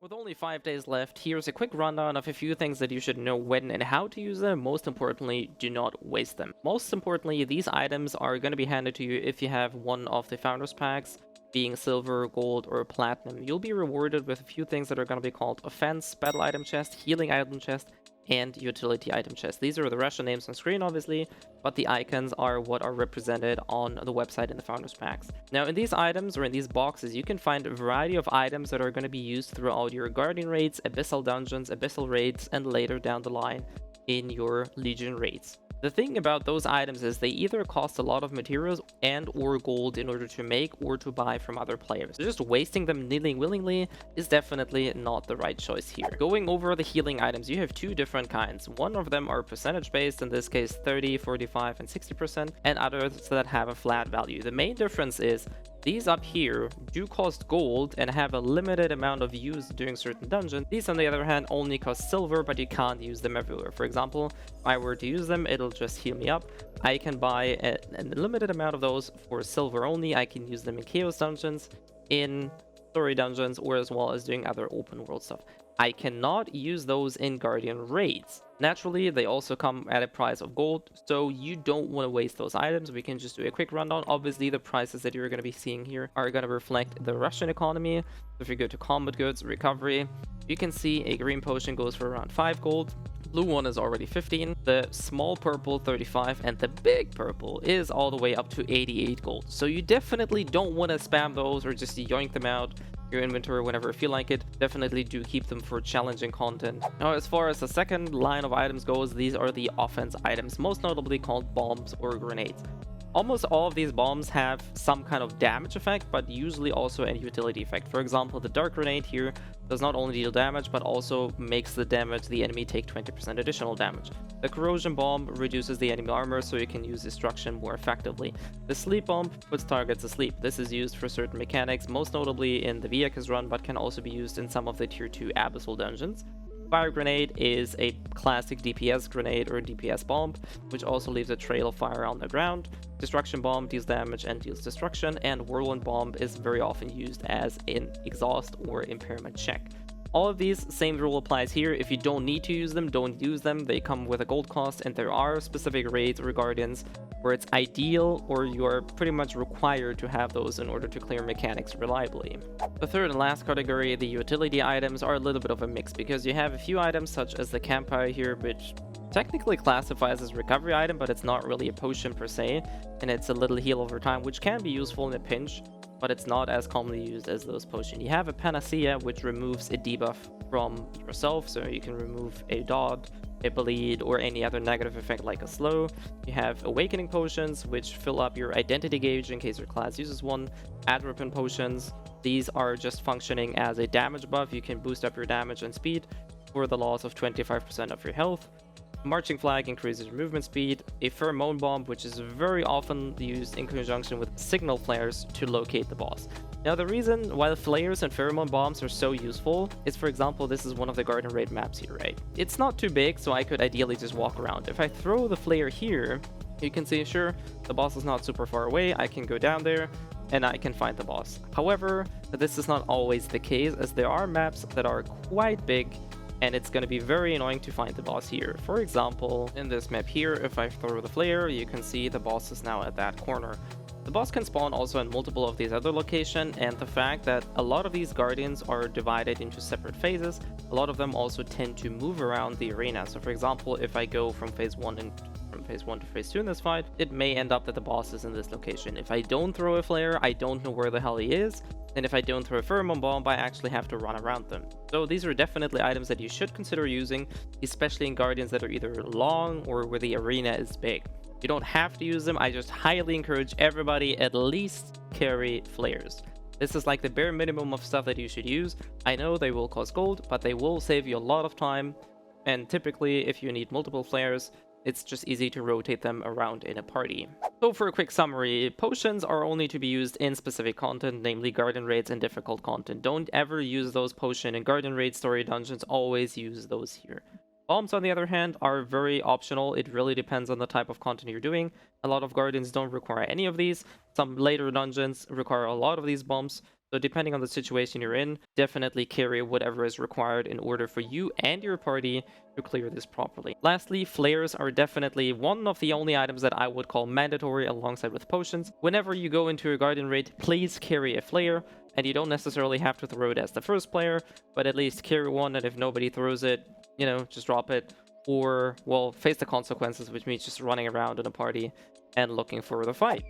With only 5 days left, here's a quick rundown of a few things that you should know when and how to use them. Most importantly, do not waste them. Most importantly, these items are going to be handed to you if you have one of the Founders Packs, being silver, gold, or platinum. You'll be rewarded with a few things that are going to be called offense, battle item chest, healing item chest, and utility item chest. These are the Russian names on screen, obviously, but the icons are what are represented on the website in the Founders Packs. Now, in these items, or in these boxes, you can find a variety of items that are going to be used throughout your Guardian raids, Abyssal dungeons, Abyssal raids, and later down the line in your Legion raids. The thing about those items is they either cost a lot of materials and or gold in order to make or to buy from other players. So just wasting them willingly is definitely not the right choice here. Going over the healing items, you have two different kinds. One of them are percentage based, in this case 30, 45, and 60%, and others that have a flat value. The main difference is these up here do cost gold and have a limited amount of use during certain dungeons. These, on the other hand, only cost silver, but you can't use them everywhere. For example, if I were to use them, it'll just heal me up. I can buy a limited amount of those for silver only. I can use them in Chaos dungeons, in story dungeons, or as well as doing other open world stuff. I cannot use those in Guardian raids. Naturally, they also come at a price of gold, so you don't want to waste those items. We can just do a quick rundown. Obviously, the prices that you're going to be seeing here are going to reflect the Russian economy. So if you go to combat goods, recovery, you can see a green potion goes for around 5 gold. Blue one is already 15, the small purple 35, and the big purple is all the way up to 88 gold. So you definitely don't want to spam those or just yoink them out your inventory whenever you feel like it. Definitely do keep them for challenging content. Now, as far as the second line of items goes, these are the offense items, most notably called bombs or grenades. Almost all of these bombs have some kind of damage effect, but usually also a utility effect. For example, the dark grenade here does not only deal damage, but also makes the enemy take 20% additional damage. The corrosion bomb reduces the enemy armor, so you can use destruction more effectively. The sleep bomb puts targets asleep. This is used for certain mechanics, most notably in the Viakas run, but can also be used in some of the tier 2 abyssal dungeons. Fire grenade is a classic DPS grenade or DPS bomb, which also leaves a trail of fire on the ground. Destruction bomb deals damage and deals destruction, and whirlwind bomb is very often used as an exhaust or impairment check. All of these, same rule applies here. If you don't need to use them, don't use them. They come with a gold cost, and there are specific raids or guardians where it's ideal or you're pretty much required to have those in order to clear mechanics reliably. The third and last category, the utility items, are a little bit of a mix because you have a few items such as the campfire here, which technically classifies as recovery item, but it's not really a potion per se, and it's a little heal over time, which can be useful in a pinch, but it's not as commonly used as those potions. You have a panacea, which removes a debuff from yourself, so you can remove a dot, a bleed, or any other negative effect like a slow. You have awakening potions, which fill up your identity gauge in case your class uses one. Atropine potions, these are just functioning as a damage buff. You can boost up your damage and speed for the loss of 25% of your health. Marching flag increases your movement speed. A pheromone bomb, which is very often used in conjunction with signal flares to locate the boss. Now, the reason why the flares and pheromone bombs are so useful is, for example, this is one of the Guardian Raid maps here, right? It's not too big, so I could ideally just walk around. If I throw the flare here, you can see, sure, the boss is not super far away. I can go down there and I can find the boss. However, this is not always the case, as there are maps that are quite big, and it's going to be very annoying to find the boss here. For example, in this map here, if I throw the flare, you can see the boss is now at that corner. The boss can spawn also in multiple of these other locations, and the fact that a lot of these guardians are divided into separate phases, a lot of them also tend to move around the arena. So for example, if I go from phase 1 to phase 2 in this fight, it may end up that the boss is in this location. If I don't throw a flare, I don't know where the hell he is. And if I don't throw a pheromone bomb, I actually have to run around them. So these are definitely items that you should consider using, especially in guardians that are either long or where the arena is big. You don't have to use them. I just highly encourage everybody at least carry flares. This is like the bare minimum of stuff that you should use. I know they will cost gold, but they will save you a lot of time. And typically, if you need multiple flares, it's just easy to rotate them around in a party. So for a quick summary, potions are only to be used in specific content, namely Guardian Raids and difficult content. Don't ever use those potions in Guardian Raid story dungeons, always use those here. Bombs, on the other hand, are very optional. It really depends on the type of content you're doing. A lot of Guardians don't require any of these. Some later dungeons require a lot of these bombs. So depending on the situation you're in, definitely carry whatever is required in order for you and your party to clear this properly. Lastly, flares are definitely one of the only items that I would call mandatory alongside with potions. Whenever you go into your guardian raid, please carry a flare, and you don't necessarily have to throw it as the first player, but at least carry one, and if nobody throws it, you know, just drop it, or, well, face the consequences, which means just running around in a party and looking for the fight.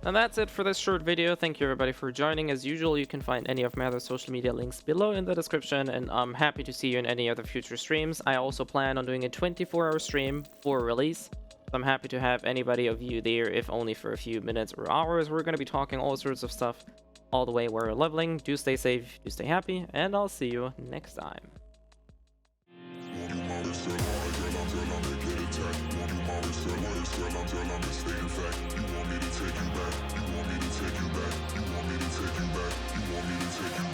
And that's it for this short video. Thank you everybody for joining. As usual, you can find any of my other social media links below in the description, and I'm happy to see you in any other future streams. I also plan on doing a 24-hour stream for release. So I'm happy to have anybody of you there, if only for a few minutes or hours. We're going to be talking all sorts of stuff all the way where we're leveling. Do stay safe, do stay happy, and I'll see you next time. Take you back, you want me to take you back, you want me to take you back, you want me to take you back.